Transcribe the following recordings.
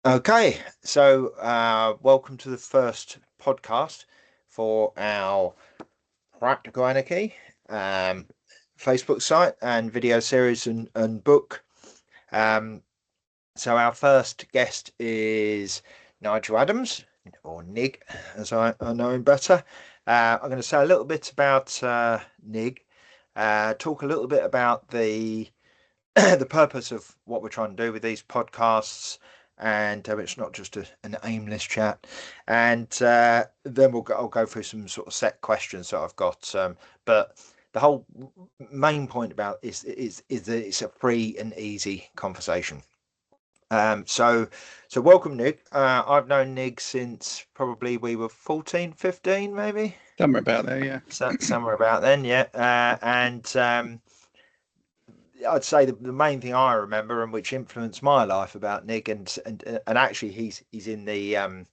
Okay, so welcome to the first podcast for our Practical Anarchy Facebook site and video series and book. So our first guest is Nigel Adams, or Nig, as I know him better. I'm going to say a little bit about Nig, talk a little bit about the the purpose of what we're trying to do with these podcasts, and it's not just an aimless chat. And then I'll go through some sort of set questions that I've got. But the whole main point about is that it's a free and easy conversation. So welcome, Nick. I've known Nick since probably we were 14, 15, maybe. Somewhere about there, yeah. Somewhere about then, yeah. And I'd say the main thing I remember and which influenced my life about Nick, and actually he's in the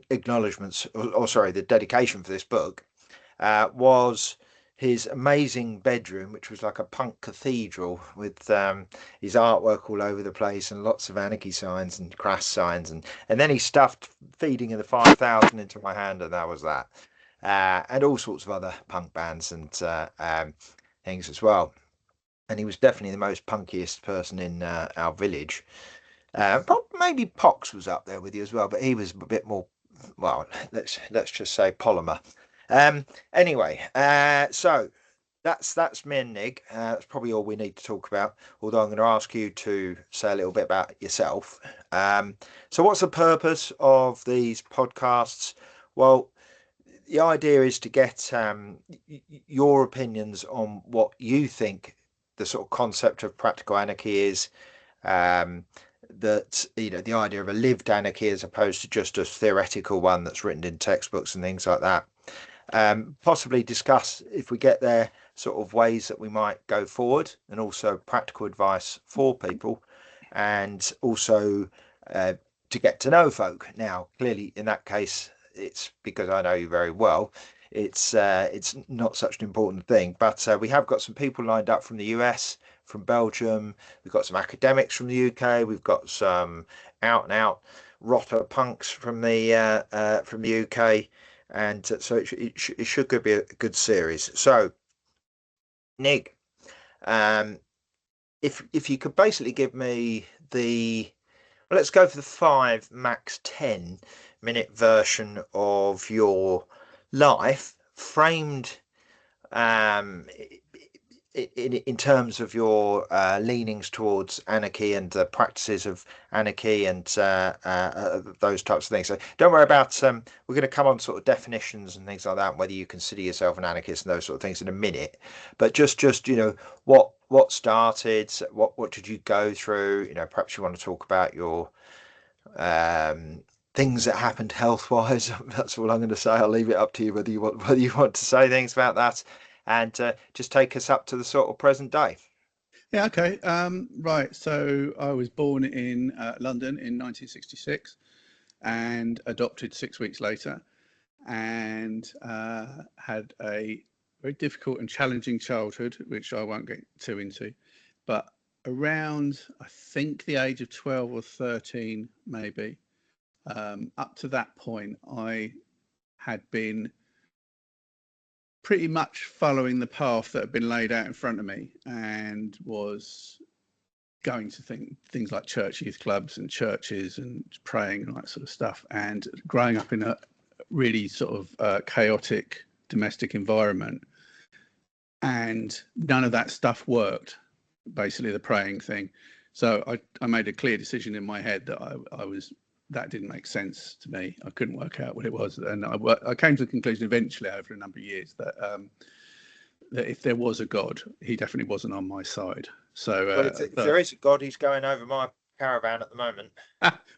acknowledgements, or sorry, the dedication for this book, was his amazing bedroom, which was like a punk cathedral with his artwork all over the place and lots of anarchy signs and Crass signs, and then he stuffed Feeding of the 5,000 into my hand, and that was that, and all sorts of other punk bands and things as well. And he was definitely the most punkiest person in our village. Maybe Pox was up there with you as well, but he was a bit more, well, let's just say polymer. Anyway, so that's me and Nig. That's probably all we need to talk about. Although I'm going to ask you to say a little bit about yourself. So what's the purpose of these podcasts? Well, the idea is to get your opinions on what you think the sort of concept of practical anarchy is, that the idea of a lived anarchy as opposed to just a theoretical one that's written in textbooks and things like that. Possibly discuss, if we get there, sort of ways that we might go forward, and also practical advice for people, and also to get to know folk. Now, clearly, in that case, it's because I know you very well. It's not such an important thing, but we have got some people lined up from the US, from Belgium. We've got some academics from the UK. We've got some out and out rotter punks from the UK, and so it should be a good series. So, Nick, if you could basically give me well, let's go for the 5 max 10-minute version of your life, framed in terms of your leanings towards anarchy and the practices of anarchy and those types of things. So don't worry about we're going to come on sort of definitions and things like that, whether you consider yourself an anarchist and those sort of things in a minute. But just what started, what did you go through? Perhaps you want to talk about your things that happened health-wise. That's all I'm going to say. I'll leave it up to you whether you want to say things about that, and just take us up to the sort of present day. Yeah, okay. Right, so I was born in London in 1966 and adopted 6 weeks later, and had a very difficult and challenging childhood, which I won't get too into. But around, I think, the age of 12 or 13, maybe, up to that point, I had been pretty much following the path that had been laid out in front of me, and was going to things like church youth clubs and churches and praying and that sort of stuff, and growing up in a really sort of chaotic domestic environment, and none of that stuff worked, basically the praying thing. So I made a clear decision in my head that that didn't make sense to me. I couldn't work out what it was, and I came to the conclusion eventually over a number of years that that if there was a God, he definitely wasn't on my side. So if there is a God, he's going over my caravan at the moment.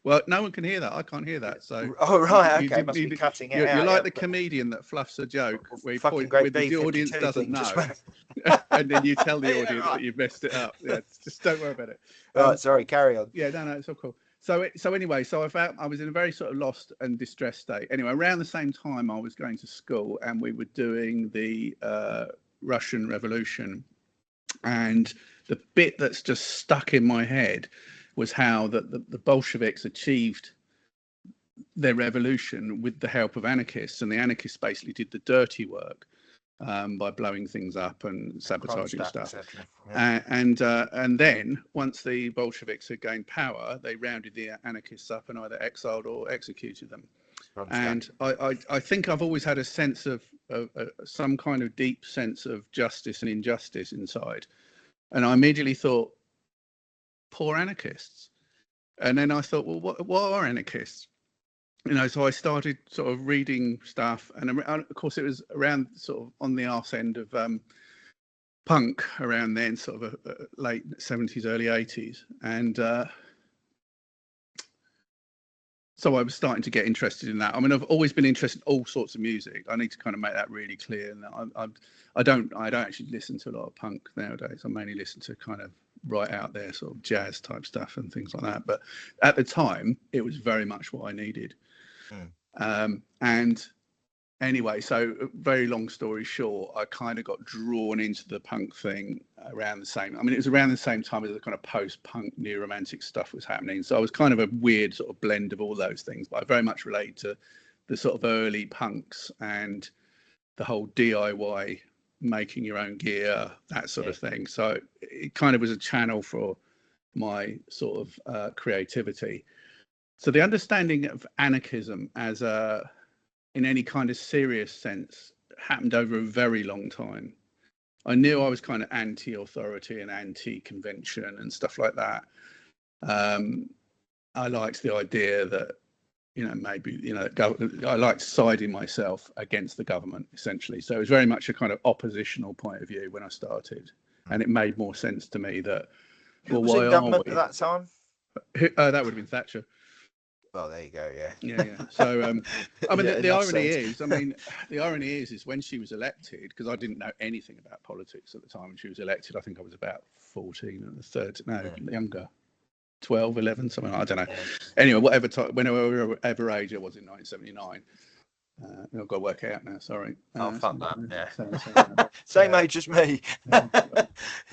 Well, no one can hear that. I can't hear that. So right, okay, must be cutting it out. You're like the comedian that fluffs a joke where the audience doesn't know, and then you tell the audience that you've messed it up. Yeah, just don't worry about it. Right, sorry, carry on. Yeah, no, it's all cool. So anyway, I was in a very sort of lost and distressed state. Anyway, around the same time I was going to school, and we were doing the Russian Revolution, and the bit that's just stuck in my head was how the Bolsheviks achieved their revolution with the help of anarchists, and the anarchists basically did the dirty work by blowing things up and sabotaging stuff. Yeah. And then once the Bolsheviks had gained power, they rounded the anarchists up and either exiled or executed them. And I think I've always had a sense of some kind of deep sense of justice and injustice inside. And I immediately thought, poor anarchists. And then I thought, well, what are anarchists? You know, so I started sort of reading stuff. And of course, it was around sort of on the arse end of punk around then, sort of late 70s, early 80s. And so I was starting to get interested in that. I mean, I've always been interested in all sorts of music. I need to kind of make that really clear. And I don't actually listen to a lot of punk nowadays. I mainly listen to kind of right out there sort of jazz type stuff and things like that. But at the time, it was very much what I needed. And anyway, so very long story short, I kind of got drawn into the punk thing around the same. I mean, it was around the same time as the kind of post-punk new romantic stuff was happening. So I was kind of a weird sort of blend of all those things, but I very much related to the sort of early punks and the whole DIY, making your own gear, that sort of thing. So it kind of was a channel for my sort of creativity. So the understanding of anarchism as in any kind of serious sense happened over a very long time. I knew I was kind of anti-authority and anti-convention and stuff like that. I liked the idea that, you know, maybe, you know, I liked siding myself against the government, essentially. So it was very much a kind of oppositional point of view when I started. And it made more sense to me that, well, who was in government at that time? That would have been Thatcher. Well, there you go. Yeah. So, I mean, the irony is, the irony is when she was elected, because I didn't know anything about politics at the time when she was elected. I think I was about 14 and younger, 12, 11, something. I don't know. Anyway, whatever age I was in 1979. I've got to work it out now. Sorry. Fuck that. Yeah. Same age as me. I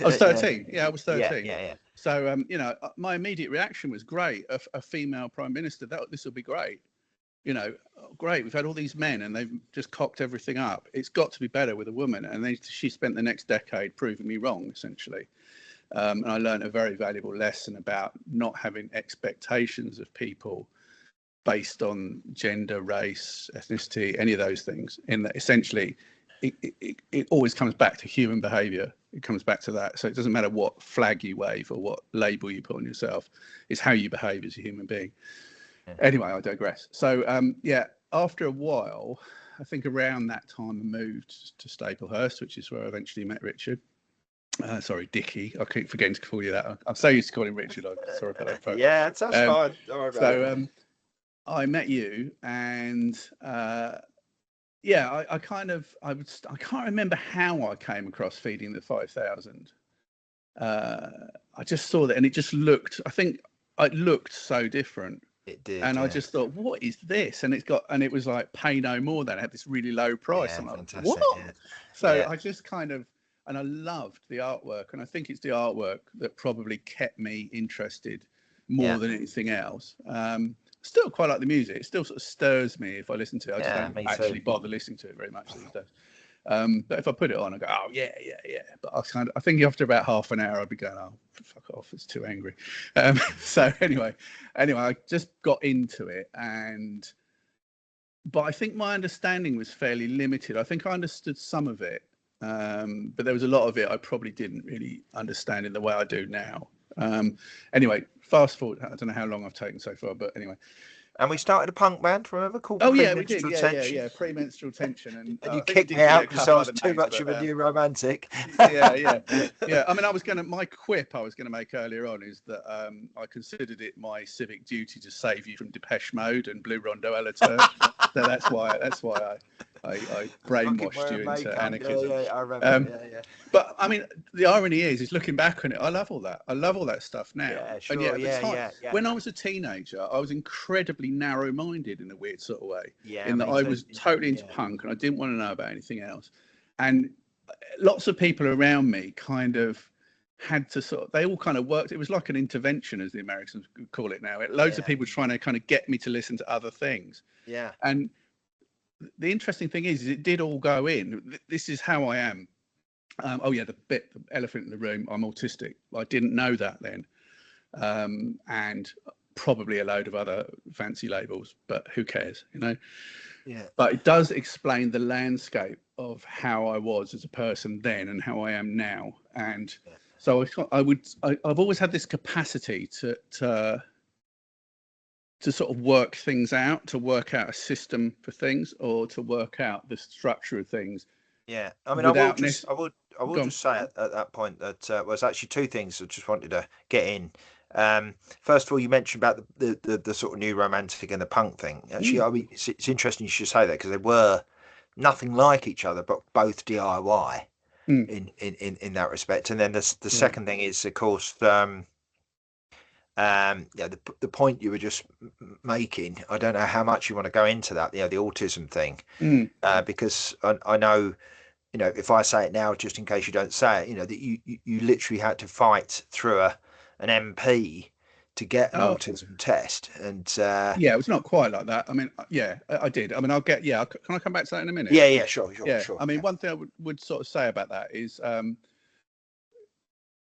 was 13. Yeah, I was 13. Yeah. So, you know, my immediate reaction was great. A female prime minister. This will be great. You know, great. We've had all these men and they've just cocked everything up. It's got to be better with a woman. And then she spent the next decade proving me wrong, essentially. And I learned a very valuable lesson about not having expectations of people based on gender, race, ethnicity, any of those things. In that, essentially, it always comes back to human behaviour. It comes back to that. So it doesn't matter what flag you wave or what label you put on yourself. It's how you behave as a human being. Yeah. Anyway, I digress. So after a while, I think around that time, I moved to Staplehurst, which is where I eventually met Richard. Sorry, Dicky. I keep forgetting to call you that. I'm so used to calling Richard. I'm sorry about that, folks. Yeah, that's fine. Don't worry about it. I met you, and I can't remember how I came across Feeding the 5,000. I just saw that, and it just looked. I think it looked so different. It did, and I just thought, what is this? And it was like Pay No More. Then it had this really low price. Yeah, I'm fantastic. Like, what? Yeah. So I just kind of. And I loved the artwork, and I think it's the artwork that probably kept me interested more than anything else. Still quite like the music. It still sort of stirs me if I listen to it. I just don't actually bother listening to it very much these days. But if I put it on, I go, oh yeah. But I think after about half an hour, I'd be going, oh fuck off, it's too angry. So anyway, I just got into it, but I think my understanding was fairly limited. I think I understood some of it. But there was a lot of it I probably didn't really understand in the way I do now. Anyway, fast forward. I don't know how long I've taken so far, but anyway. And we started a punk band, remember? Called we did. Yeah. Premenstrual Tension. And you kicked me out because I was too much of a new romantic. Yeah. I mean, my quip I was going to make earlier on is that I considered it my civic duty to save you from Depeche Mode and Blue Rondo a la Turk. So that's why I brainwashed you into anarchism. Yeah, I remember. But I mean, the irony is looking back on it, I love all that. I love all that stuff now. Yeah, sure. And yet at the time, when I was a teenager, I was incredibly narrow-minded in a weird sort of way. Yeah. In that I was totally into punk and I didn't want to know about anything else. And lots of people around me kind of had to they all kind of worked. It was like an intervention, as the Americans call it now. Loads of people trying to kind of get me to listen to other things. Yeah. And the interesting thing is it did all go in. This is how I am. The elephant in the room, I'm autistic. I didn't know that then. And probably a load of other fancy labels, but who cares, you know? Yeah. But it does explain the landscape of how I was as a person then and how I am now. And so I've always had this capacity to sort of work things out, to work out a system for things, or to work out the structure of things. Yeah, I mean, I will just say at that point that was actually two things I just wanted to get in. First of all, you mentioned about the sort of new romantic and the punk thing. Actually, I mean, it's interesting you should say that because they were nothing like each other, but both DIY in that respect. And then the second thing is, of course, the point you were just making. I don't know how much you want to go into that. The autism thing, because I know. You know, if I say it now, just in case you don't say it, you know, that you literally had to fight through an MP to get an autism test. And it was not quite like that. I mean, I did. I mean, can I come back to that in a minute? Yeah, sure. I mean, one thing I would sort of say about that is the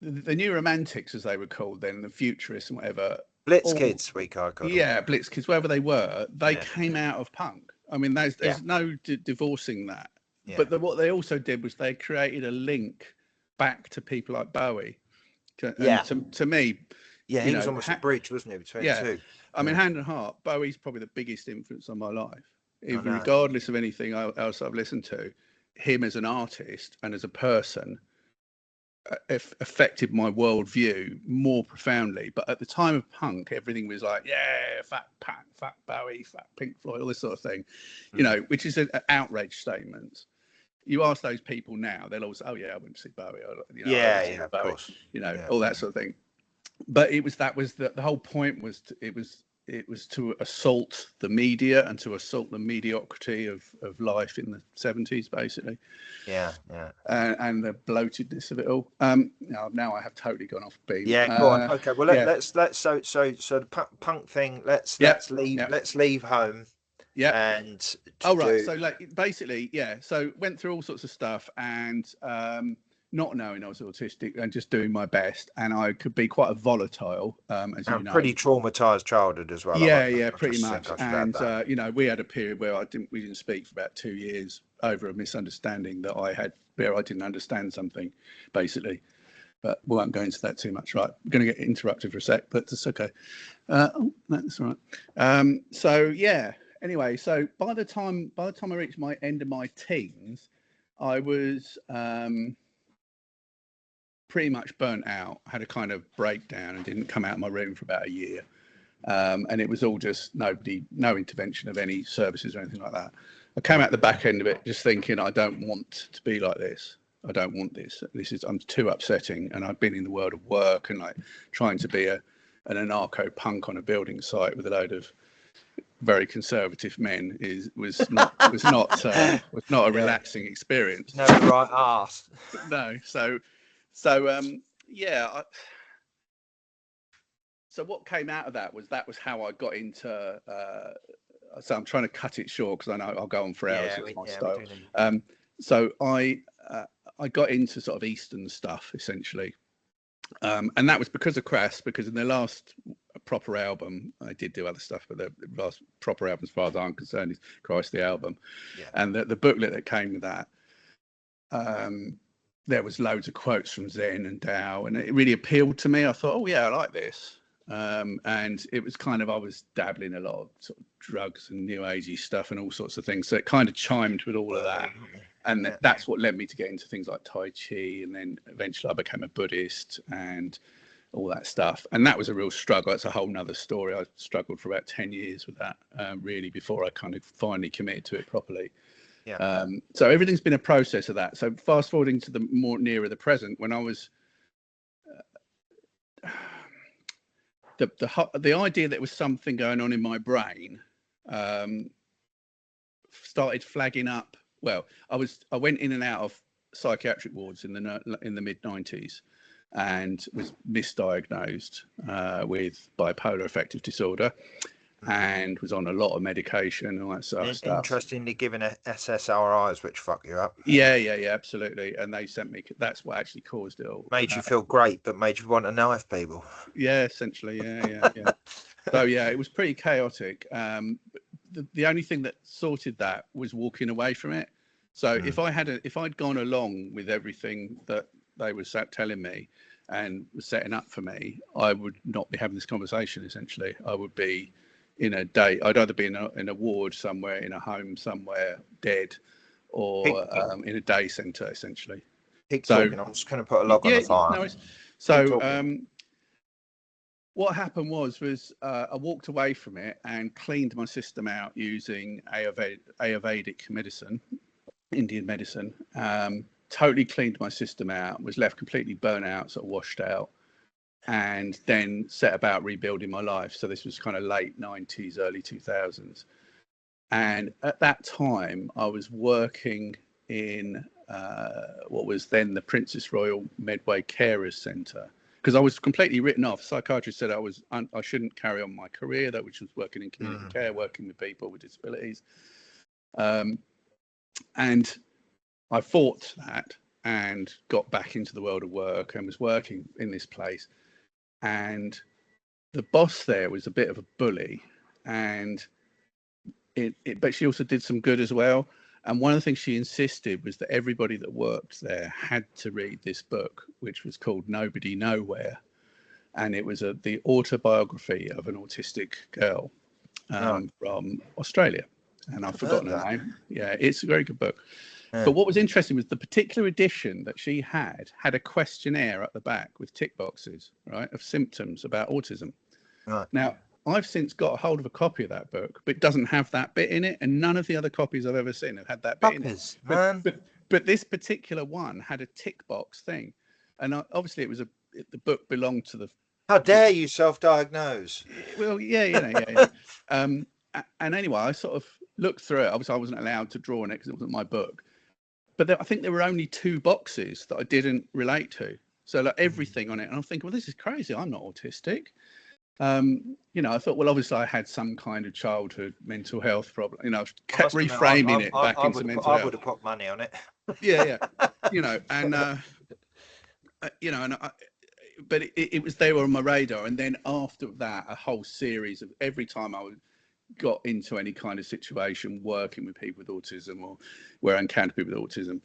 new romantics, as they were called then, the futurists and whatever. Blitz kids, I call them. Yeah, Blitz kids, wherever they were, they came out of punk. I mean, there's no divorcing that. Yeah. But what they also did was they created a link back to people like Bowie. And to me, he was almost a bridge, wasn't he, between the two? I mean, hand on heart, Bowie's probably the biggest influence on my life. Even regardless of anything else I've listened to, him as an artist and as a person affected my worldview more profoundly. But at the time of punk, everything was like, fat punk, fat Bowie, fat Pink Floyd, all this sort of thing, you know, which is an outrage statement. You ask those people now, they'll all say, "Oh yeah, I went to see Bowie." You know, of course. You know, all that sort of thing. But the whole point was it was to assault the media and to assault the mediocrity of life in the 70s, basically. Yeah. And the bloatedness of it all. Now I have totally gone off beam. Yeah, go on. Okay, well let's so the punk thing. Let's leave home. Yeah. And so like basically, so went through all sorts of stuff and not knowing I was autistic and just doing my best, and I could be quite a volatile as you know. Pretty traumatized childhood as well. Pretty much. And you know, we had a period where we didn't speak for about 2 years over a misunderstanding that I had where I didn't understand something, basically. But we won't go into that too much, right? I'm going to get interrupted for a sec, but it's okay. That's all right. So yeah. Anyway, so by the time I reached my end of my teens, I was pretty much burnt out. I had a kind of breakdown and didn't come out of my room for about a year. And it was all just no intervention of any services or anything like that. I came out the back end of it just thinking, I don't want to be like this. I don't want this. I'm too upsetting. And I've been in the world of work and like trying to be an anarcho punk on a building site with a load of very conservative men was not a relaxing experience. No right arse. No. So what came out of that was how I got into. So I'm trying to cut it short because I know I'll go on for hours. It's my style. So I got into sort of Eastern stuff essentially, and that was because of Crass. Because in their last proper album, I did do other stuff, but the last proper album, as far as I'm concerned, is Christ the Album. And the booklet that came with that, there was loads of quotes from Zen and Tao, and it really appealed to me. I thought, oh yeah, I like this. And it was kind of, I was dabbling a lot of sort of drugs and new agey stuff and all sorts of things, so it kind of chimed with all of that. And that's what led me to get into things like Tai Chi, and then eventually I became a Buddhist and all that stuff. And that was a real struggle. It's a whole nother story. I struggled for about 10 years with that, really, before I kind of finally committed to it properly. So everything's been a process of that. So fast forwarding to the more nearer the present, when I was the idea that there was something going on in my brain started flagging up. Well, I went in and out of psychiatric wards in the mid 90s, and was misdiagnosed with bipolar affective disorder, and was on a lot of medication and all that sort of stuff. Interestingly, given SSRIs, which fuck you up. Yeah, absolutely. And they sent me. That's what actually caused it all. Made you feel great, but made you want to knife people. Yeah, essentially. Yeah. So yeah, it was pretty chaotic. The only thing that sorted that was walking away from it. So if I'd gone along with everything that they were telling me and was setting up for me, I would not be having this conversation. Essentially, I would be in a day. I'd either be in a ward somewhere, in a home somewhere, dead, or in a day centre. Essentially. So I'm just going to put a log on the fire. What happened was I walked away from it and cleaned my system out using Ayurvedic medicine, Indian medicine. Totally cleaned my system out, was left completely burnt out, sort of washed out, and then set about rebuilding my life. So this was kind of late 90s, early 2000s. And at that time, I was working in what was then the Princess Royal Medway Carers Centre, because I was completely written off. Psychiatrist said I shouldn't carry on my career, which was working in community care, working with people with disabilities. And I fought that and got back into the world of work and was working in this place. And the boss there was a bit of a bully, and but she also did some good as well. And one of the things she insisted was that everybody that worked there had to read this book, which was called Nobody Nowhere. And it was the autobiography of an autistic girl from Australia. And I've forgotten her name. Yeah, it's a very good book. Yeah. But what was interesting was the particular edition that she had a questionnaire at the back with tick boxes, right, of symptoms about autism. Right. Now, I've since got a hold of a copy of that book, but it doesn't have that bit in it, and none of the other copies I've ever seen have had that bit in it. But this particular one had a tick box thing, and obviously it was the book belonged to the. How dare you self-diagnose? Well, yeah. And anyway, I sort of looked through it. Obviously, I wasn't allowed to draw on it because it wasn't my book. But I think there were only 2 boxes that I didn't relate to. So like everything on it, and I'm thinking, well, this is crazy. I'm not autistic. I thought, well, obviously I had some kind of childhood mental health problem. I kept reframing it back into mental health. I would have put money on it. Yeah. But it was, they were on my radar. And then after that, a whole series of every time I got into any kind of situation working with people with autism or where I encountered people with autism,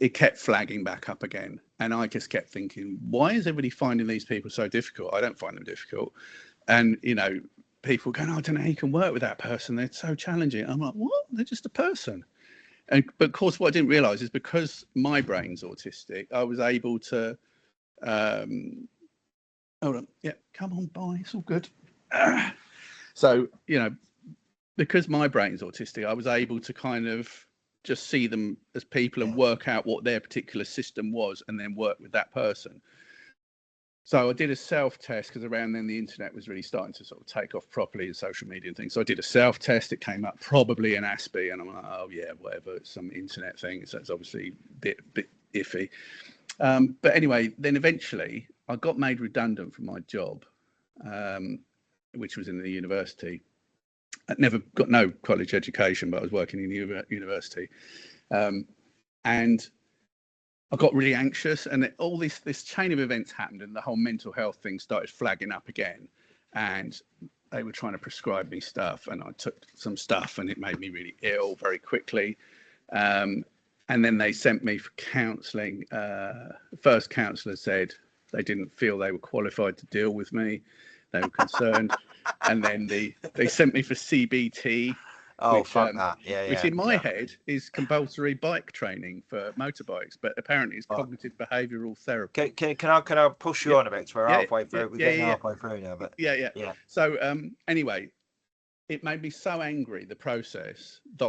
it kept flagging back up again. And I just kept thinking, why is everybody finding these people so difficult? I don't find them difficult. And, people going, I don't know how you can work with that person. They're so challenging. I'm like, what? They're just a person. But of course, what I didn't realize is because my brain's autistic, I was able to, hold on. Yeah, come on, bye. It's all good. So, because my brain's autistic, I was able to kind of just see them as people and work out what their particular system was and then work with that person. So I did a self-test because around then the internet was really starting to sort of take off properly in social media and things. So I did a self-test. It came up probably an Aspie, and I'm like, oh yeah, whatever, it's some internet thing. So it's obviously a bit iffy. But anyway, then eventually I got made redundant from my job, which was in the university. I never got no college education, but I was working in the university. And I got really anxious, and all this chain of events happened, and the whole mental health thing started flagging up again. And they were trying to prescribe me stuff, and I took some stuff, and it made me really ill very quickly. And then they sent me for counselling. The first counsellor said they didn't feel they were qualified to deal with me. They were concerned. And then they sent me for CBT. Oh, fuck that. Yeah. Which in my head is compulsory bike training for motorbikes, but apparently it's cognitive behavioural therapy. Can I push you on a bit? We're halfway through. We're getting halfway through now, but yeah. So anyway, it made me so angry, the process, that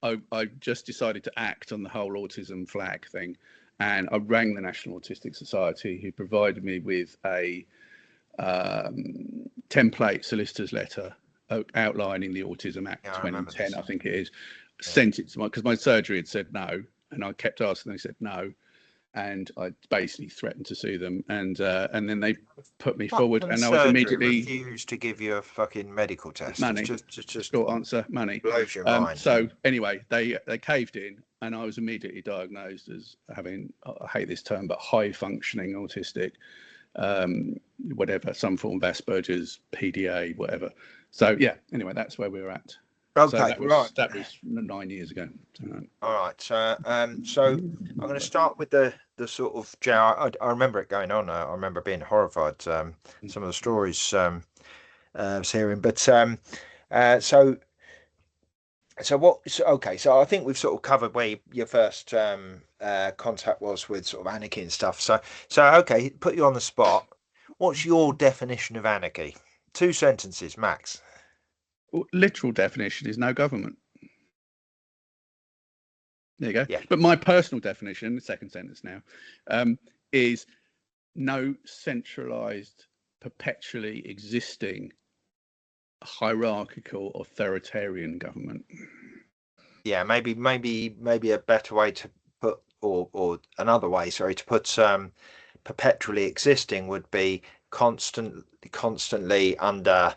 I just decided to act on the whole autism flag thing, and I rang the National Autistic Society, who provided me with a template solicitor's letter outlining the Autism Act 2010, I think it is. Sent it to because my surgery had said no, and I kept asking. They said no, and I basically threatened to sue them, and then they put me What forward, kind of and I was surgery immediately refused to give you a fucking medical test? money. It's just Short answer, money. blows your mind. So anyway, they caved in, and I was immediately diagnosed as having, I hate this term, but high functioning autistic, whatever, some form of Asperger's, PDA, whatever. So yeah, anyway, that's where we were at. Okay, so right. That was 9 years ago. All right. So I'm going to start with the sort of I remember it going on. I remember being horrified. Some of the stories I was hearing, but so okay. So I think we've sort of covered where your first contact was with sort of anarchy and stuff. So okay, put you on the spot. What's your definition of anarchy? 2 sentences max. Literal definition is no government. There you go. Yeah. But my personal definition, the second sentence now, is no centralized, perpetually existing hierarchical authoritarian government. Yeah, maybe a better way to put, or another way, sorry, to put perpetually existing would be constantly under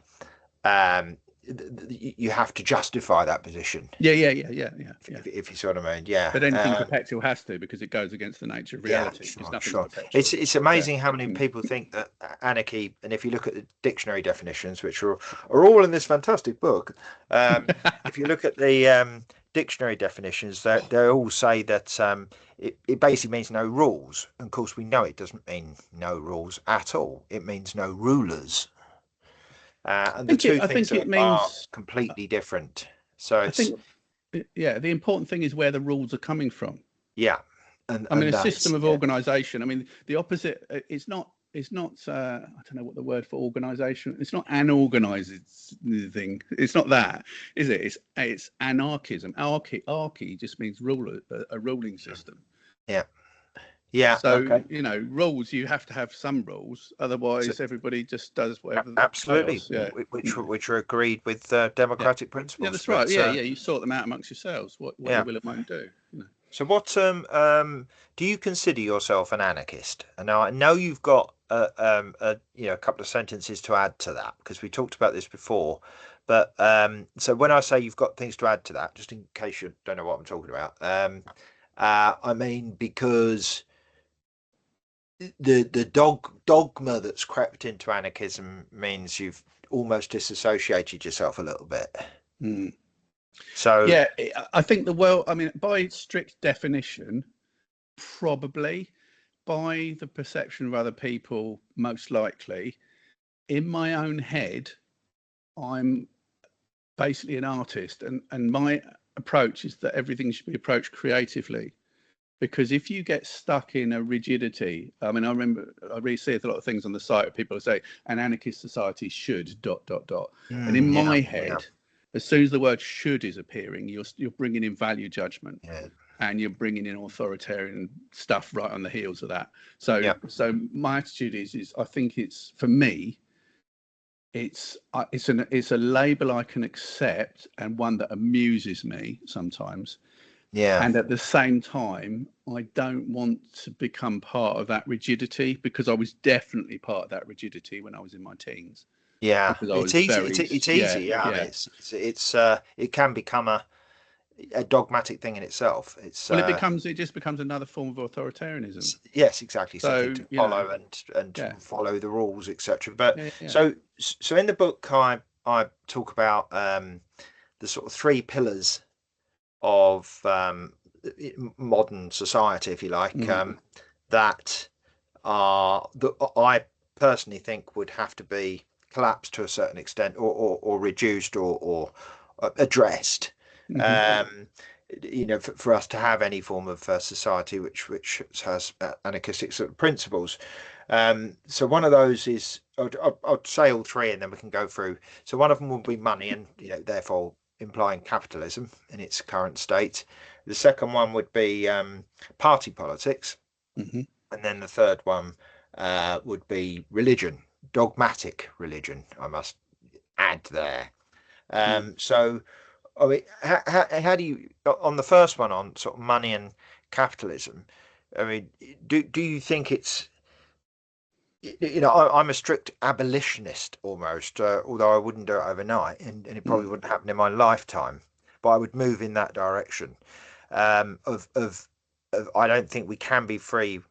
you have to justify that position. Yeah. If you see what I mean, yeah. But anything perpetual has to, because it goes against the nature of reality. Yeah, sure. It's amazing how many people think that anarchy, and if you look at the dictionary definitions, which are all in this fantastic book, if you look at the dictionary definitions, they all say that it basically means no rules. And of course, we know it doesn't mean no rules at all. It means no rulers. And the two things are completely different. So I think, yeah, the important thing is where the rules are coming from. Yeah. And I mean, a system of organization. I mean, the opposite, it's not, I don't know what the word for organization, it's not unorganized thing. It's not that, is it? It's anarchism. Archy just means a ruling system. Yeah. Yeah. So, rules, you have to have some rules. Otherwise, everybody just does whatever. Absolutely. Which are agreed with democratic principles. Yeah, that's right. Yeah. You sort them out amongst yourselves. What you will and won't do. So what do you consider yourself an anarchist? And now I know you've got a couple of sentences to add to that, because we talked about this before. But so when I say you've got things to add to that, just in case you don't know what I'm talking about, I mean, because the dogma that's crept into anarchism means you've almost disassociated yourself a little bit. So yeah, I think the world, I mean, by strict definition, probably. By the perception of other people, most likely. In my own head, I'm basically an artist, and my approach is that everything should be approached creatively. Because if you get stuck in a rigidity, I mean, I really see a lot of things on the site where people say an anarchist society should ... And in my head, as soon as the word should is appearing, you're bringing in value judgment, and you're bringing in authoritarian stuff right on the heels of that. So my attitude is I think it's, for me, it's a label I can accept, and one that amuses me sometimes. Yeah. And at the same time, I don't want to become part of that rigidity, because I was definitely part of that rigidity when I was in my teens. Yeah, it's easy. It can become a dogmatic thing in itself. It just becomes another form of authoritarianism. Yes, exactly. Something to follow and follow the rules, etc. But so in the book, I talk about the sort of 3 pillars of modern society, if you like, that I personally think would have to be collapsed to a certain extent, or reduced, or addressed, for us to have any form of society which has anarchistic sort of principles. So one of those is, I'll say all 3 and then we can go through. So one of them will be money, and therefore implying capitalism in its current state. The second one would be party politics, and then the third one would be religion, dogmatic religion, I must add there. So I mean, how do you, on the first one, on sort of money and capitalism, I mean, do you think it's, I'm a strict abolitionist almost, although I wouldn't do it overnight, and it probably Mm. wouldn't happen in my lifetime, but I would move in that direction. Of I don't think we can be free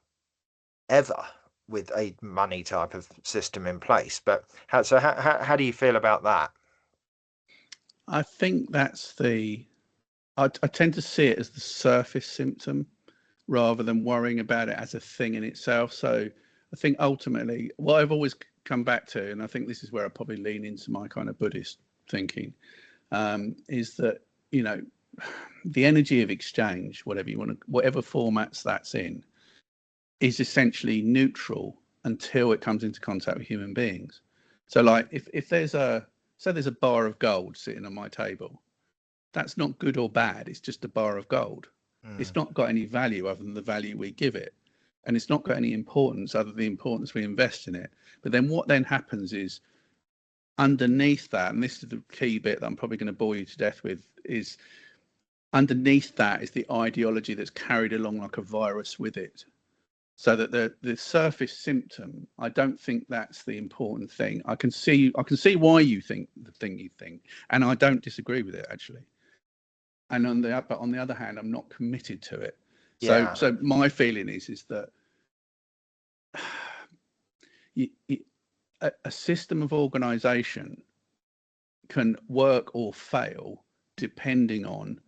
ever with a money type of system in place. But how do you feel about that? I think that's I tend to see it as the surface symptom rather than worrying about it as a thing in itself. So I think ultimately what I've always come back to, and I think this is where I probably lean into my kind of Buddhist thinking, is that, you know, the energy of exchange, whatever you want to, whatever formats that's in, is essentially neutral until it comes into contact with human beings. So like if there's a bar of gold sitting on my table, that's not good or bad, it's just a bar of gold. It's Mm. not got any value other than the value we give it, and it's not got any importance other than the importance we invest in it. But then what then happens is, underneath that, and this is the key bit that I'm probably going to bore you to death with, is underneath that is the ideology that's carried along like a virus with it. So that the surface symptom, I don't think that's the important thing. I can see why you think the thing you think, and I don't disagree with it actually. And on the other hand, I'm not committed to it. Yeah, So my feeling is that you, a system of organisation can work or fail depending on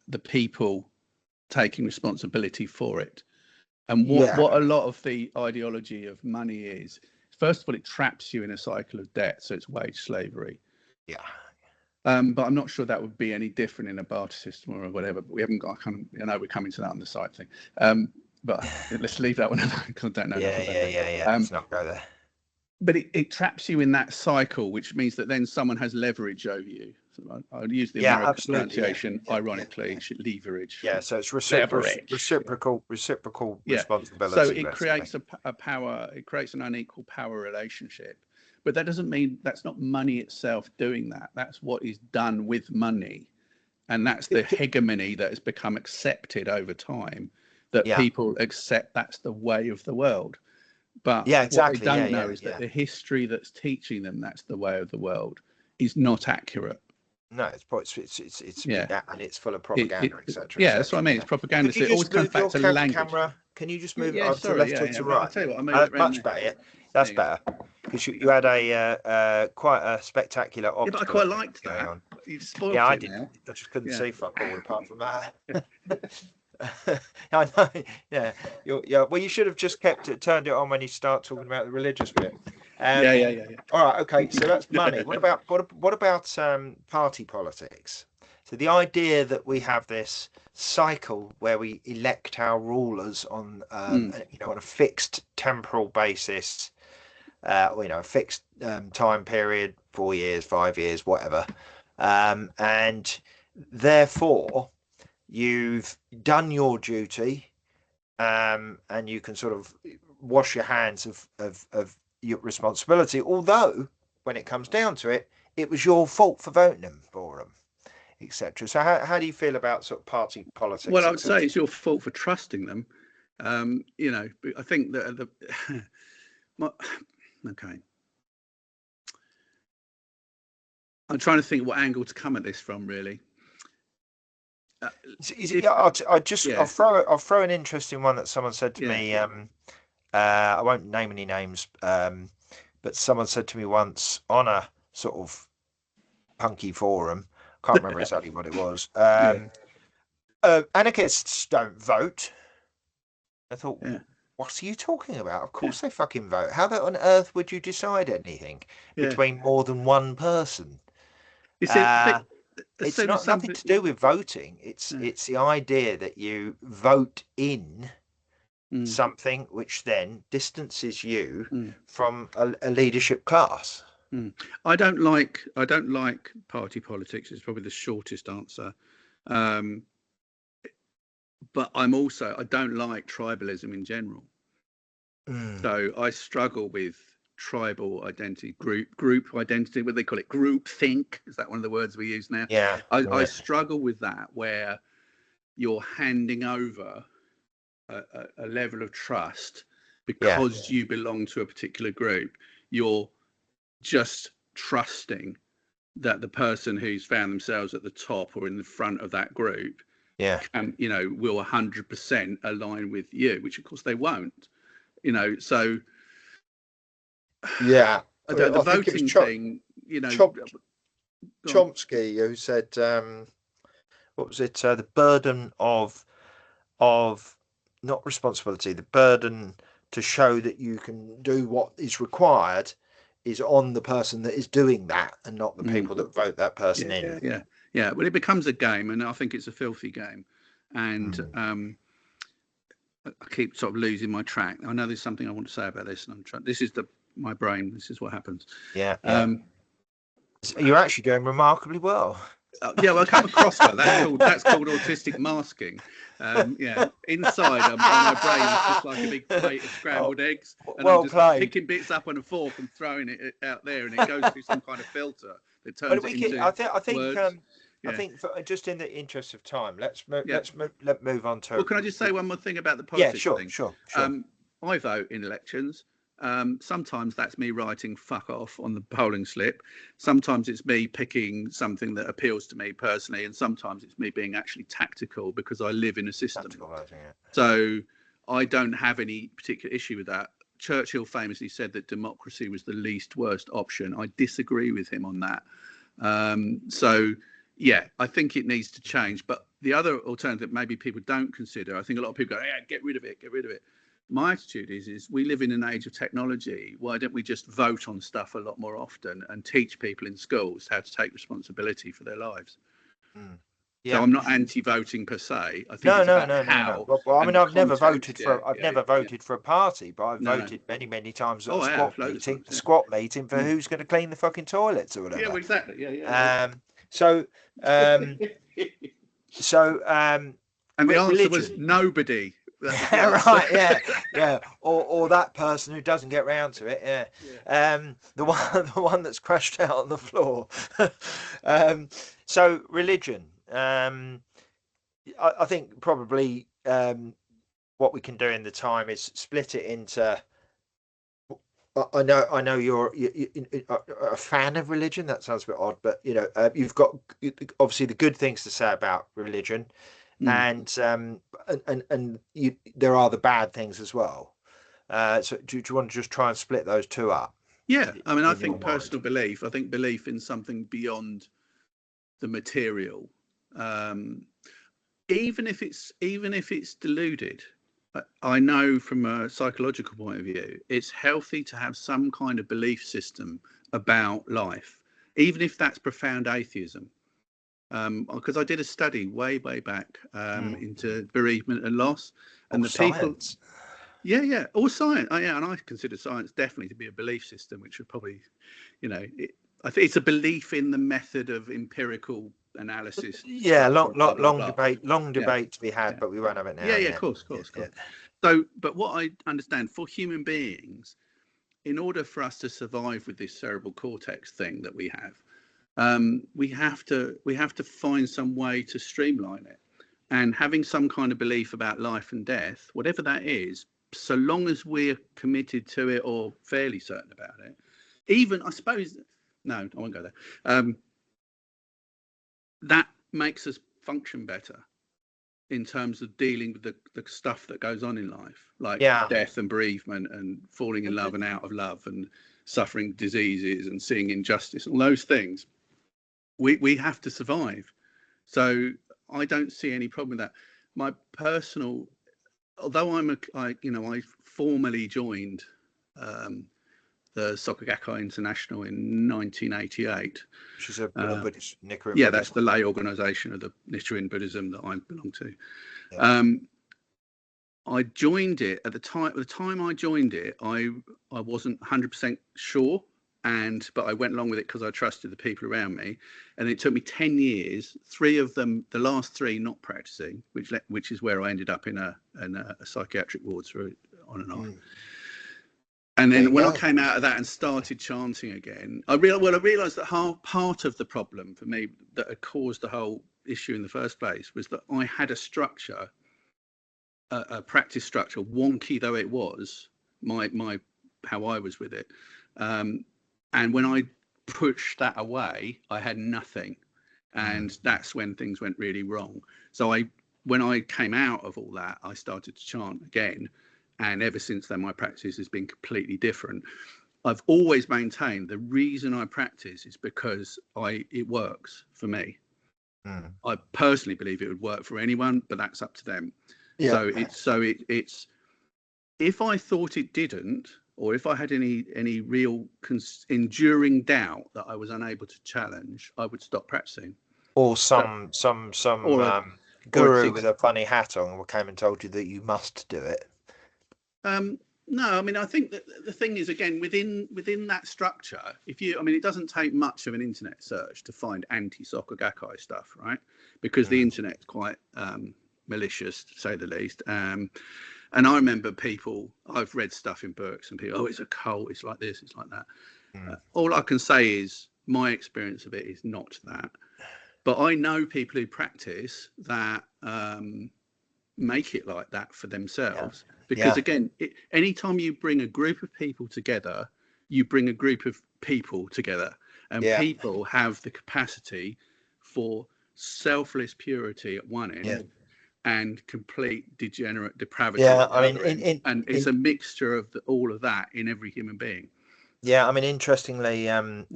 the people taking responsibility for it. And yeah, what a lot of the ideology of money is, first of all, it traps you in a cycle of debt, so it's wage slavery. yeah. But I'm not sure that would be any different in a barter system or whatever. But we haven't got I know we're coming to that on the side thing. But let's leave that one alone because I don't know enough about that. Yeah. Let's not go there. But it traps you in that cycle, which means that then someone has leverage over you. So I'll use the Yeah, American absolutely. pronunciation, Yeah. ironically, leverage. Yeah, so it's Leverage. reciprocal Yeah. So responsibility, it basically. creates a power, it creates an unequal power relationship. But that doesn't mean that's not money itself doing that. That's what is done with money. And that's the hegemony that has become accepted over time, that Yeah, people accept that's the way of the world. But yeah, what they exactly. don't know is that Yeah. the history that's teaching them that's the way of the world is not accurate. No, Yeah. and it's full of propaganda, etc., Yeah, that's what I etc. mean. Yeah. It's propaganda. Could So you it always just comes move back your to language. camera? Can you just move Yeah, to sorry. left Yeah, or yeah. to Right. I'll right? tell you what, I'll move it around Much there. better. Yeah. There That's you go. better because you had a quite a spectacular Yeah, but I optical quite effect liked going that. on. You've Yeah, spoilt I it did. now. I just couldn't Yeah. see fuck all apart from that. I know. Yeah. Yeah. Well, you should have just turned it on when you start talking about the religious bit. Yeah, Um. yeah, yeah, All right. Okay. So that's money. yeah. What about party politics? So the idea that we have this cycle where we elect our rulers on Mm, on a fixed temporal basis, a fixed time period, 4 years, 5 years, whatever, and therefore you've done your duty, and you can sort of wash your hands of your responsibility. Although, when it comes down to it, it was your fault for voting them for them, etc. So, how do you feel about sort of party well, politics, I would say etc.? it's your fault for trusting them. I think that okay. I'm trying to think what angle to come at this from, really. Uh, Yeah, if I'll yeah, throw an interesting one that someone said to yeah, me. I won't name any names, but someone said to me once on a sort of punky forum. Can't remember exactly what it was. yeah, Anarchists don't vote. I thought, yeah, what are you talking about? Of yeah, course they fucking vote. How on earth would you decide anything yeah. between more than one person? You see, I think Uh, as it's soon as not nothing something, to do with voting. yeah, It's the idea that you vote in mm, something which then distances you mm, from a leadership class. mm. I don't like party politics. It's probably the shortest answer. Um, but I don't like tribalism in general. Mm. So I struggle with tribal identity, group identity, what they call it, group think. Is that one of the words we use now? Yeah, I yeah, struggle with that, where you're handing over a level of trust Yeah. because you belong to a particular group. You're just trusting that the person who's found themselves at the top or in the front of that group Yeah. will 100% align with you, which of course they won't. So Yeah. the I think it was voting thing, Chomsky who said, what was it? The burden of not responsibility, the burden to show that you can do what is required is on the person that is doing that, and not the people that vote that person in. Yeah. Well, it becomes a game, and I think it's a filthy game. And I keep sort of losing my track. I know there's something I want to say about this, and I'm trying. This is my brain. This is what happens. Yeah. You're actually doing remarkably well. Well, I come across that. That's called autistic masking. Inside my brain is just like a big plate of scrambled eggs, and I'm just picking bits up on a fork and throwing it out there, and it goes through some kind of filter that turns it into words. I think just in the interest of time, let's move on to. Well, can I just say one more thing about the politics thing? Sure. I vote in elections. Sometimes that's me writing "fuck off" on the polling slip. Sometimes it's me picking something that appeals to me personally, and sometimes it's me being actually tactical because I live in a system. So I don't have any particular issue with that. Churchill famously said that democracy was the least worst option. I disagree with him on that. I think it needs to change. But the other alternative maybe people don't consider, I think a lot of people go, yeah, get rid of it. My attitude is we live in an age of technology. Why don't we just vote on stuff a lot more often and teach people in schools how to take responsibility for their lives? Yeah. So I'm not anti-voting per se. I think no. Well, I mean, I've never voted for a party, but I've voted many times at a squat meeting for who's going to clean the fucking toilets or whatever. Yeah, well, exactly. And the answer was nobody. Right, yeah. Or that person who doesn't get round to it, the one that's crashed out on the floor. So religion. I think probably what we can do in the time is split it into. I know you're a fan of religion. That sounds a bit odd, but you've got obviously the good things to say about religion. And there are the bad things as well. So do you want to just try and split those two up? Yeah, I mean, I think personal belief. I think belief in something beyond the material, even if it's deluded. I know from a psychological point of view, it's healthy to have some kind of belief system about life, even if that's profound atheism. Because I did a study way back into bereavement and loss, and science. All science. And I consider science definitely to be a belief system, which would probably, I think it's a belief in the method of empirical analysis. Yeah, long debate to be had, but we won't have it now. Yeah, of course. So, but what I understand for human beings, in order for us to survive with this cerebral cortex thing that we have. We have to find some way to streamline it, and having some kind of belief about life and death, whatever that is, so long as we're committed to it or fairly certain about it, even I suppose I won't go there. That makes us function better in terms of dealing with the stuff that goes on in life, like death and bereavement and falling in love and out of love and suffering diseases and seeing injustice, all those things. We have to survive, so I don't see any problem with that. My personal, although I formally joined the Soka Gakkai International in 1988, which is a Buddhist Nichiren. Yeah, that's the lay organisation of the Nichiren Buddhism that I belong to. I joined it at the time I joined it. I wasn't 100% sure. But I went along with it because I trusted the people around me, and it took me 10 years. 3 of them, the last 3, not practicing, which is where I ended up in a psychiatric ward on and off. And then when I came out of that and started chanting again, I realised that part of the problem for me that had caused the whole issue in the first place was that I had a structure a practice structure, wonky though it was, my how I was with it. And when I pushed that away, I had nothing. And that's when things went really wrong. So when I came out of all that, I started to chant again. And ever since then, my practice has been completely different. I've always maintained the reason I practice is because it works for me. I personally believe it would work for anyone, but that's up to them. Yeah. So it's if I thought it didn't, or if I had any real enduring doubt that I was unable to challenge, I would stop practicing. Or some guru with a funny hat on came and told you that you must do it. No, I mean, I think that the thing is, again, within that structure, it doesn't take much of an internet search to find anti-Soka Gakkai stuff, right? Because the internet's quite malicious, to say the least. And I remember I've read stuff in books and people, it's a cult, it's like this, it's like that. All I can say is my experience of it is not that. But I know people who practice that make it like that for themselves. Because again, anytime you bring a group of people together, you bring a group of people together, and people have the capacity for selfless purity at one end and complete degenerate depravity at the other end. And it's a mixture of all of that in every human being. Yeah, I mean, interestingly, I'm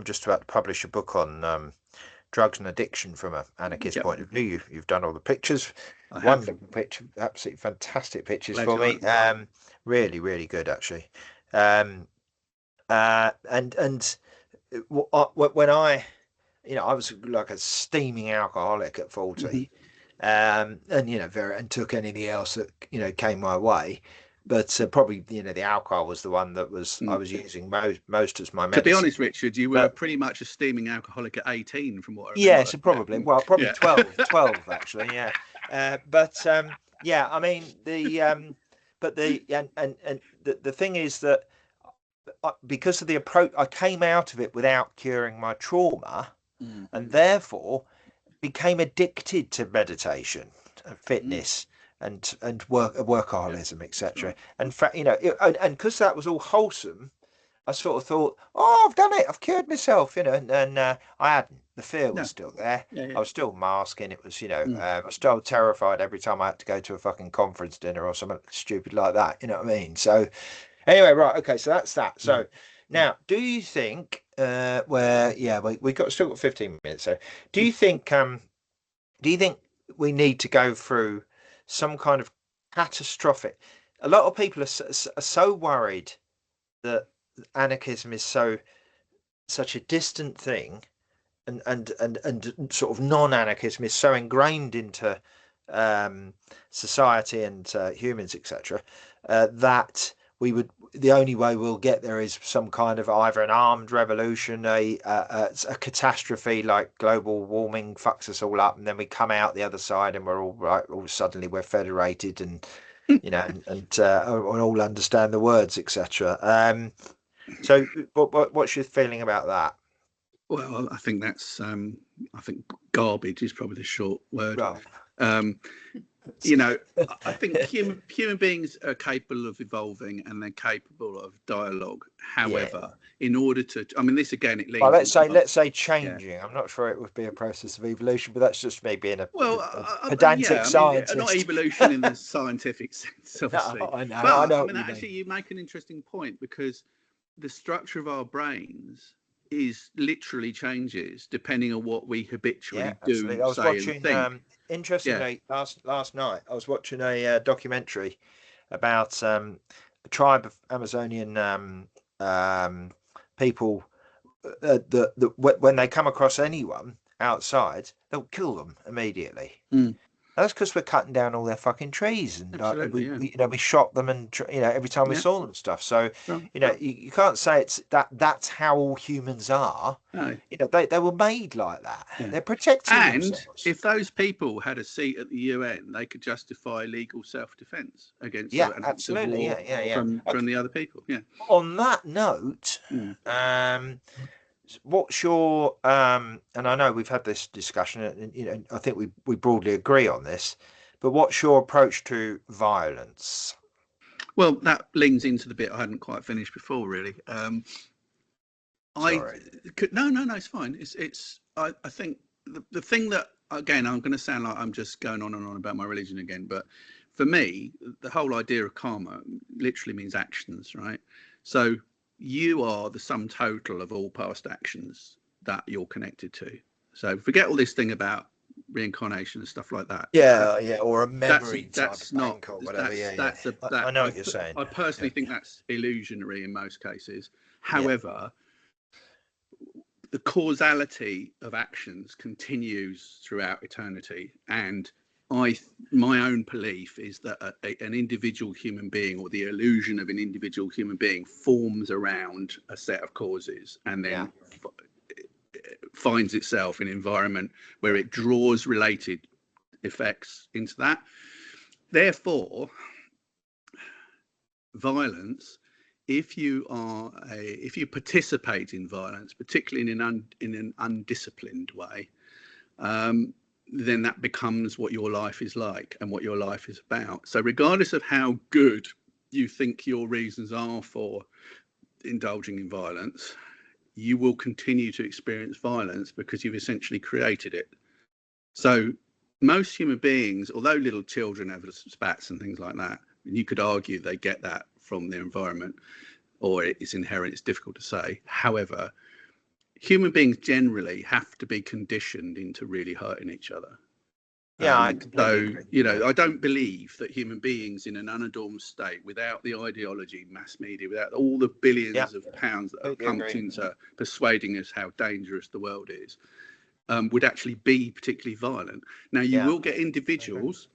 just about to publish a book on drugs and addiction from an anarchist point of view. You've done all the pictures, wonderful picture, absolutely fantastic pictures for me. Really, really good actually. And when I was like a steaming alcoholic at 40, and took anything else that came my way. But probably, the alcohol was the one that I was using most as my medicine. To be honest, Richard, you were pretty much a steaming alcoholic at 18, from what I remember. Yeah, so probably. Well, probably 12 actually. Yeah. I mean, the thing is that because of the approach, I came out of it without curing my trauma, and therefore became addicted to meditation and fitness. And workaholism, etc. And and because that was all wholesome, I sort of thought, I've done it, I've cured myself, and I hadn't. The fear was still there. I was still masking. It was, I was still terrified every time I had to go to a fucking conference dinner or something stupid like that. You know what I mean? So, anyway, right, okay, so that's that. So now, do you think we still got 15 minutes? So, do you think we need to go through some kind of catastrophic? A lot of people are so worried that anarchism is such a distant thing, and sort of non-anarchism is so ingrained into society and humans, etc., that the only way we'll get there is some kind of either an armed revolution, a catastrophe like global warming fucks us all up, and then we come out the other side and we're all right. All suddenly we're federated and and all understand the words, etc. So what's your feeling about that? Well, I think that's I think garbage is probably the short word. Well, I think human beings are capable of evolving and they're capable of dialogue. However, in order to, this again, it leads. Well, let's say changing. Yeah. I'm not sure it would be a process of evolution, but that's just me being a pedantic scientist. Not evolution in the scientific sense, obviously. No, I know. But, I know. Actually, you make an interesting point, because the structure of our brains is literally changes depending on what we habitually do. I was watching. Interestingly, last night I was watching a documentary about a tribe of Amazonian people that when they come across anyone outside, they'll kill them immediately. That's because we're cutting down all their fucking trees, and we shot them, and every time we saw them and stuff. So you can't say it's that's how all humans are. No. They were made like that. Yeah. They're protecting themselves. And if those people had a seat at the UN, they could justify legal self-defense against absolutely from the other people. Yeah. On that note, what's your and I know we've had this discussion, and I think we broadly agree on this, But what's your approach to violence? Well, that leans into the bit I hadn't quite finished before, really. Sorry. No, it's fine. I think the thing that, again, I'm going to sound like I'm just going on and on about my religion again, but for me, the whole idea of karma literally means actions, right? So you are the sum total of all past actions that you're connected to. So forget all this thing about reincarnation and stuff like that. Yeah, or a memory that's type not bank or whatever. that I know what you're saying. I personally think that's illusionary in most cases. However, the causality of actions continues throughout eternity, and my own belief is that an individual human being, or the illusion of an individual human being, forms around a set of causes, and then finds itself in an environment where it draws related effects into that. Therefore, violence, if you participate in violence, particularly in an undisciplined way, then that becomes what your life is like and what your life is about. So regardless of how good you think your reasons are for indulging in violence, you will continue to experience violence because you've essentially created it. So most human beings, although little children have spats and things like that, you could argue they get that from their environment, or it's inherent, it's difficult to say. However, human beings generally have to be conditioned into really hurting each other. I completely agree. You know, I don't believe that human beings in an unadorned state, without the ideology, mass media, without all the billions of pounds that are pumped into persuading us how dangerous the world is, would actually be particularly violent. Now, you will get individuals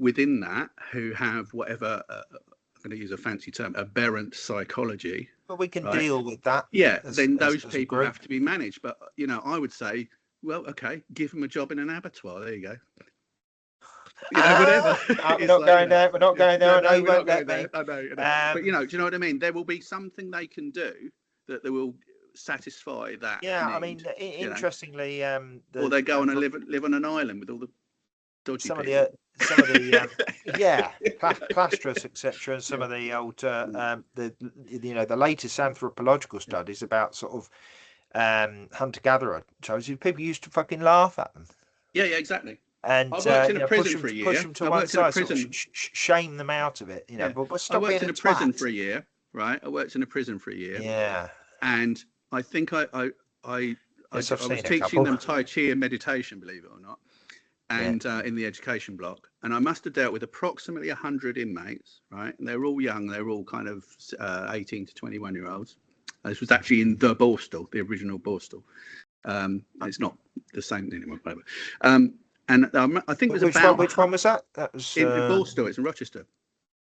within that who have whatever, I'm going to use a fancy term, aberrant psychology. But we can deal with that. Then those people have to be managed. But, you know, I would say, well, okay, give them a job in an abattoir. There you go. You know, whatever. We're not going there. We're not going there. I know you won't let me. I know. But, you know, do you know what I mean? There will be something they can do that they will satisfy that need, I mean, interestingly, or they go and live on an island with all the dodgy people. Some of the plasterers, etc., and some of the old the latest anthropological studies about sort of hunter-gatherer shows, people used to fucking laugh at them. Yeah, exactly. And I worked in a prison for a year. Push them to one side, sort of shame them out of it. You know, but stop I worked in a prison twat. for a year, right? I worked in a prison for a year. Yeah. And I think I was teaching them Tai Chi and meditation, believe it or not, and in the education block. And I must have dealt with approximately 100 inmates, right? And they're all young. They're all kind of 18 to 21-year-olds. This was actually in the Borstal, the original Borstal. It's not the same anymore, whatever. And I think it was which one was that? That was in Borstal. It's in Rochester.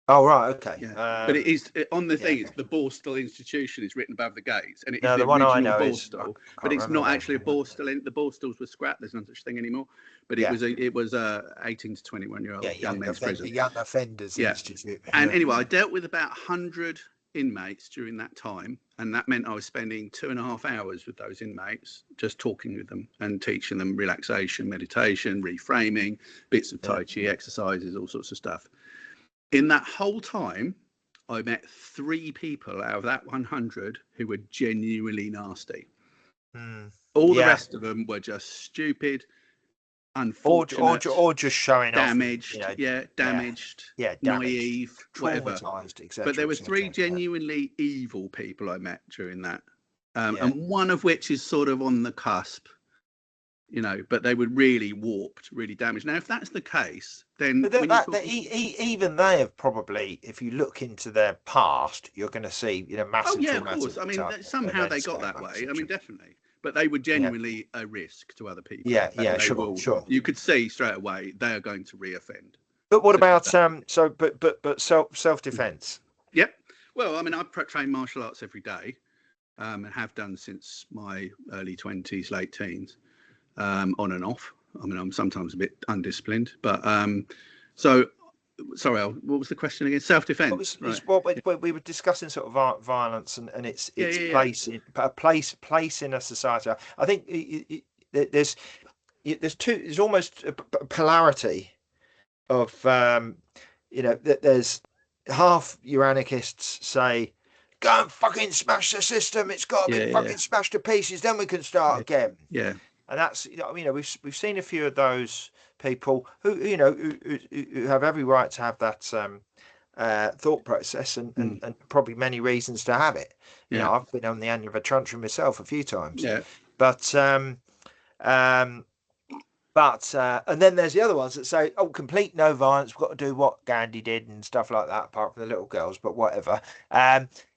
Oh, right, okay. Yeah. But it is on the thing. It's the Borstal Institution is written above the gates, and it is the the original Borstal. But it's not actually a Borstal. The Borstals were scrapped. There's no such thing anymore. But it was 18 to 21-year-old young men's prison. Young Offenders Institute. And anyway, I dealt with about 100 inmates during that time, and that meant I was spending 2.5 hours with those inmates, just talking with them and teaching them relaxation, meditation, reframing, bits of Tai Chi exercises, all sorts of stuff. In that whole time, I met 3 people out of that 100 who were genuinely nasty. All the rest of them were just stupid, unfortunate, or just showing damaged, damaged, naive, whatever. But there were 3 genuinely evil people I met during that, and one of which is sort of on the cusp. You know, but they were really warped, really damaged. Now, if that's the case, then even they have probably, if you look into their past, you're going to see, massive. Oh yeah, of course. I mean, somehow they got that way. I mean, definitely. But they were genuinely a risk to other people. Yeah, sure. You could see straight away they are going to reoffend. But what about but self-defense? Yep. Well, I mean, I train martial arts every day, and have done since my early 20s, late teens. On and off. I mean, I'm sometimes a bit undisciplined, but so sorry, what was the question again? Self-defense. What we were discussing, sort of violence and its place in a society. I think there's almost a polarity of that there's half your anarchists say, go and fucking smash the system, it's got to be Yeah, yeah, fucking smashed to pieces, then we can start yeah, again. yeah, And that's we've seen a few of those people who have every right to have that thought process, mm, and probably many reasons to have it. yeah, I've been on the end of a tantrum myself a few times, yeah. but um, and then there's the other ones that say, "Oh, complete no violence. We've got to do what Gandhi did and stuff like that, apart from the little girls, but whatever."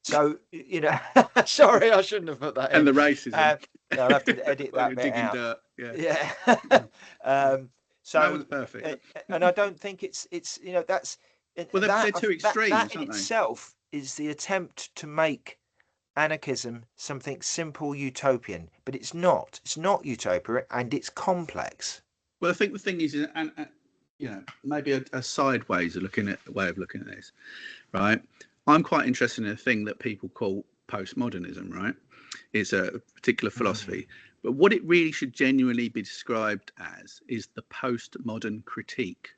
So sorry, I shouldn't have put that And in. the racism. I'll have to edit While that you're bit digging out. dirt. Yeah, Yeah. yeah. um, No one's so, perfect. and I don't think it's that's Well, they're two that extremes, in aren't they? itself is the attempt to make anarchism something simple utopian, but it's not. It's not utopia, and it's complex. Well, I think the thing is, and maybe a sideways way of looking at this, right? I'm quite interested in a thing that people call postmodernism, right? It's a particular Mm. philosophy, but what it really should genuinely be described as is the postmodern critique,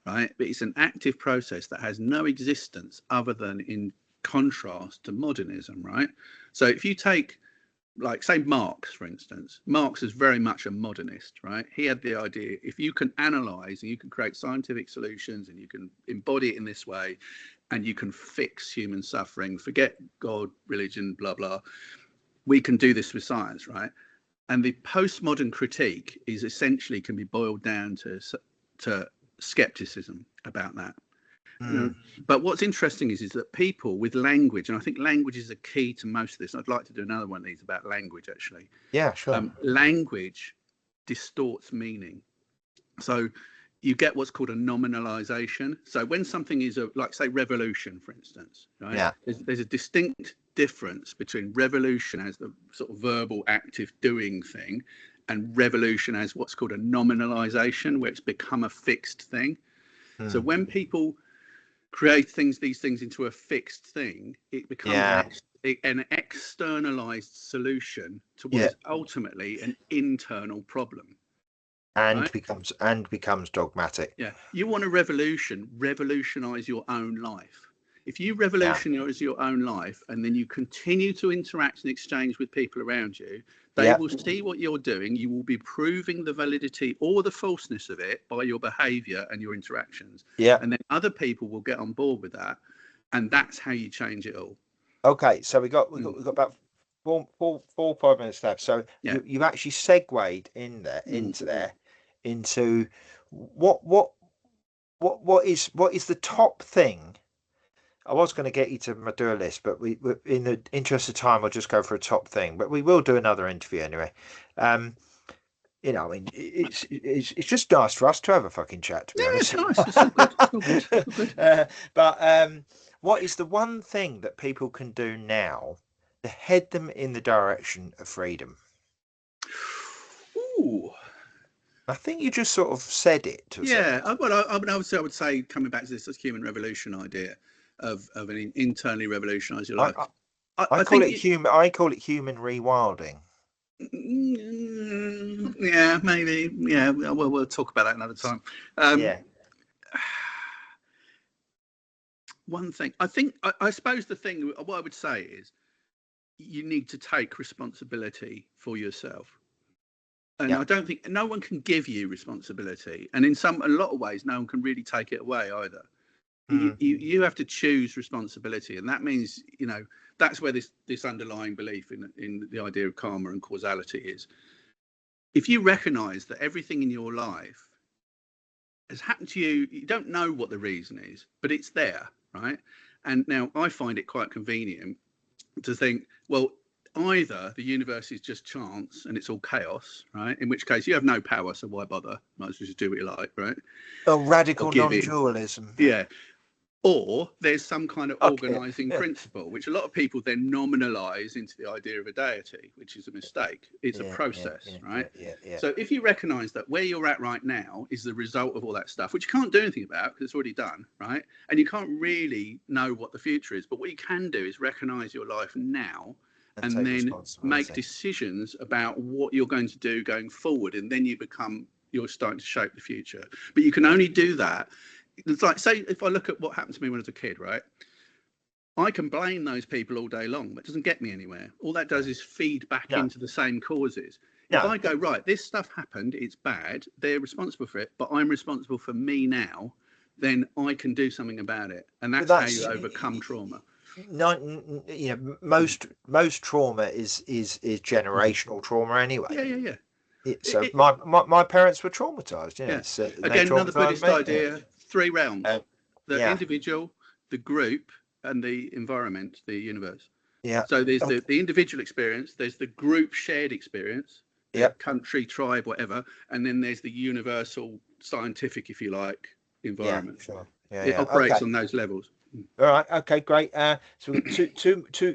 right? But it's an active process that has no existence other than in contrast to modernism, right? So if you take, like, say, Marx, for instance, Marx is very much a modernist, right? He had the idea, if you can analyze and you can create scientific solutions and you can embody it in this way and you can fix human suffering, forget God, religion, blah, blah, we can do this with science, right? And the postmodern critique is essentially can be boiled down to skepticism about that. Mm. But what's interesting is that people with language, and I think language is a key to most of this. I'd like to do another one of these about language, actually. Yeah, sure. Language distorts meaning. So you get what's called a nominalization. So when something is like, say, revolution, for instance, right? Yeah, There's a distinct difference between revolution as the sort of verbal active doing thing and revolution as what's called a nominalization, where it's become a fixed thing. So mm. when people create these things into a fixed thing, it becomes Yeah, an externalized solution to what yeah, is ultimately an internal problem, and right? becomes dogmatic. Yeah, you want a revolutionize your own life. If you Yeah, revolutionize your own life and then you continue to interact and exchange with people around you, they yeah, will see what you're doing. You will be proving the validity or the falseness of it by your behavior and your interactions. yeah. And then other people will get on board with that. And that's how you change it all. Okay, so Mm. we got about 5 minutes left. So Yeah. you've actually segued in there Mm. into what what what is the top thing? I was going to get you to do a list, but we in the interest of time, I'll just go for a top thing. But we will do another interview anyway. Um, I mean, it's just nice for us to have a fucking chat, to be Yeah, it's honest. nice. It's all good. It's all good. It's all good. But what is the one thing that people can do now to head them in the direction of freedom? Ooh. I think you just sort of said it to a certain Yeah, extent. well, I would say coming back to this human revolution idea of an internally revolutionize your I, life. I I I call think it human. I call it human rewilding. yeah, maybe, yeah. Well, we'll talk about that another time. Um, Yeah, one thing I suppose the thing what I would say is you need to take responsibility for yourself. And yeah. I don't think no one can give you responsibility, and in a lot of ways, no one can really take it away either. Mm, You have to choose responsibility, and that means that's where this underlying belief in the idea of karma and causality is. If you recognize that everything in your life has happened to you, you don't know what the reason is, but it's there, right? And now I find it quite convenient to think, well, either the universe is just chance and it's all chaos, right? In which case you have no power, so why bother? Might as well just do what you like, right? a Or radical give in. non-dualism. Yeah. Or there's some kind of Okay. organizing Yeah, principle, which a lot of people then nominalize into the idea of a deity, which is a mistake. It's a yeah, yeah, process, yeah, right? yeah, yeah, yeah. So if you recognize that where you're at right now is the result of all that stuff, which you can't do anything about because it's already done, right? And you can't really know what the future is, but what you can do is recognize your life now And and take then make responsibility. decisions about what you're going to do going forward. And then you become you're starting to shape the future. But you can only do that. It's like, say, if I look at what happened to me when I was a kid, right? I can blame those people all day long, but it doesn't get me anywhere. All that does is feed back into the same causes. If I go, right, this stuff happened, it's bad, they're responsible for it, but I'm responsible for me now, then I can do something about it. And that's how you overcome trauma. Most trauma is generational trauma anyway. So my parents were traumatized. Again, another Buddhist idea: 3 realms: the individual, the group, and the environment, the universe. So there's the individual experience, there's the group shared experience, country, tribe, whatever, and then there's the universal scientific, if you like, environment. It operates on those levels. All right. Okay. Great. So we've got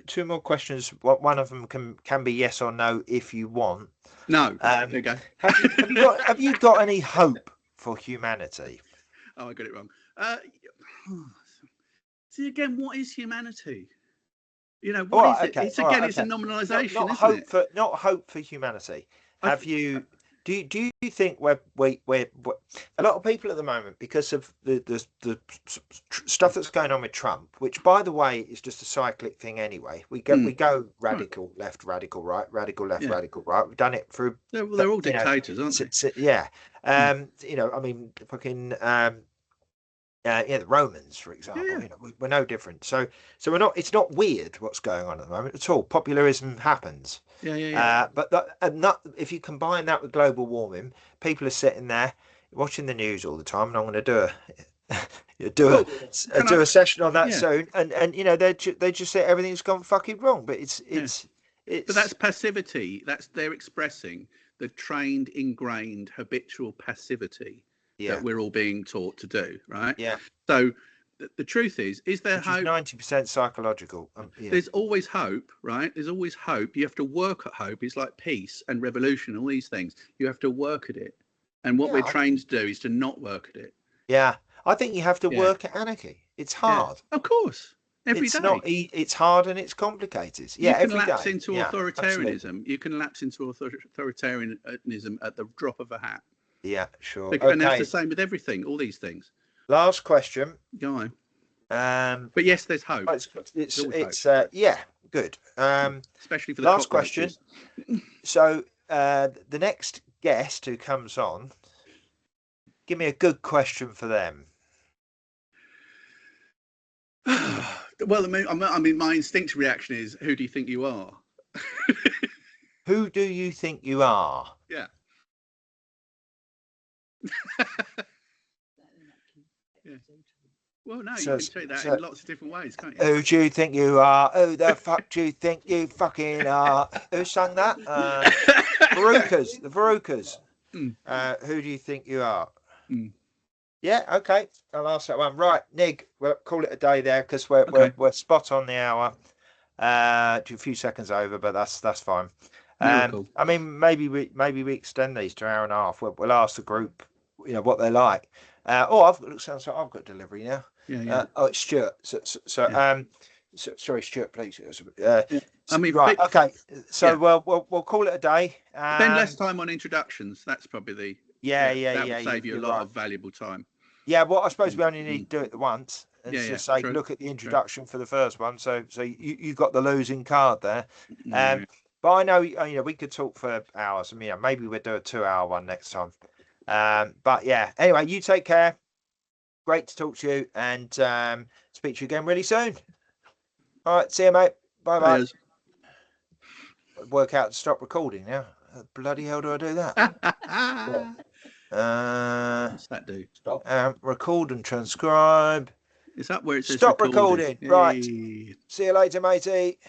two more questions. One of them can be yes or no if you want. No. There you go. Have you got any hope for humanity? Oh, I got it wrong. See, again, what is humanity? What is it? It's again, it's a nominalization, isn't it? Not hope for humanity. Have you? Do you think we're a lot of people at the moment, because of the stuff that's going on with Trump, which by the way is just a cyclic thing anyway. We go radical left, radical right, radical left, radical right. We've done it through. They're all dictators, aren't they? Yeah. I mean, fucking. The Romans, for example, we're no different. So we're not. It's not weird what's going on at the moment at all. Popularism happens. But if you combine that with global warming, people are sitting there watching the news all the time, and I'm going to do a session on that soon. And they just say everything's gone fucking wrong. But it's. But that's passivity. They're expressing the trained, ingrained, habitual passivity that we're all being taught to do, right? So the truth is there hope? 90% psychological. There's always hope, right? There's always hope. You have to work at hope. It's like peace and revolution, all these things. You have to work at it. And what we're trained to do is to not work at it. Yeah. I think you have to work at anarchy. It's hard. Of course. Every day. It's hard and it's complicated. You can lapse into authoritarianism. You can lapse into authoritarianism at the drop of a hat. Yeah, sure. And that's the same with everything, all these things. Last question. Go on. But yes, there's hope. It's good. Especially for the last question. So the next guest who comes on, give me a good question for them. Well, I mean, my instinctive reaction is, who do you think you are? Who do you think you are? Yeah. Well, no, you can say that in lots of different ways, can't you? Who do you think you are? Who the fuck do you think you fucking are? Who sang that? The Verucas. Who do you think you are? Yeah, okay. I'll ask that one. Right, Nig, we'll call it a day there because we're spot on the hour. A few seconds over, but that's fine. Cool. I mean, maybe we extend these to an hour and a half. We'll ask the group, what they like. Sounds like I've got delivery now. It's Stuart. Sorry, Stuart, please. Right. Okay. So we'll call it a day. Spend less time on introductions. That's probably that will save you a lot of valuable time. Yeah. Well, I suppose we only need to do it once. And just say, look at the introduction for the first one. So you got the losing card there. But I know we could talk for hours. I mean, maybe we'll do a 2-hour one next time. But yeah. Anyway, you take care. Great to talk to you, and speak to you again really soon. All right, see you, mate. Bye. Work out to stop recording now. How the bloody hell do I do that? What's that do? Stop. Record and transcribe. Is that where it says stop recording? Right. Hey. See you later, matey.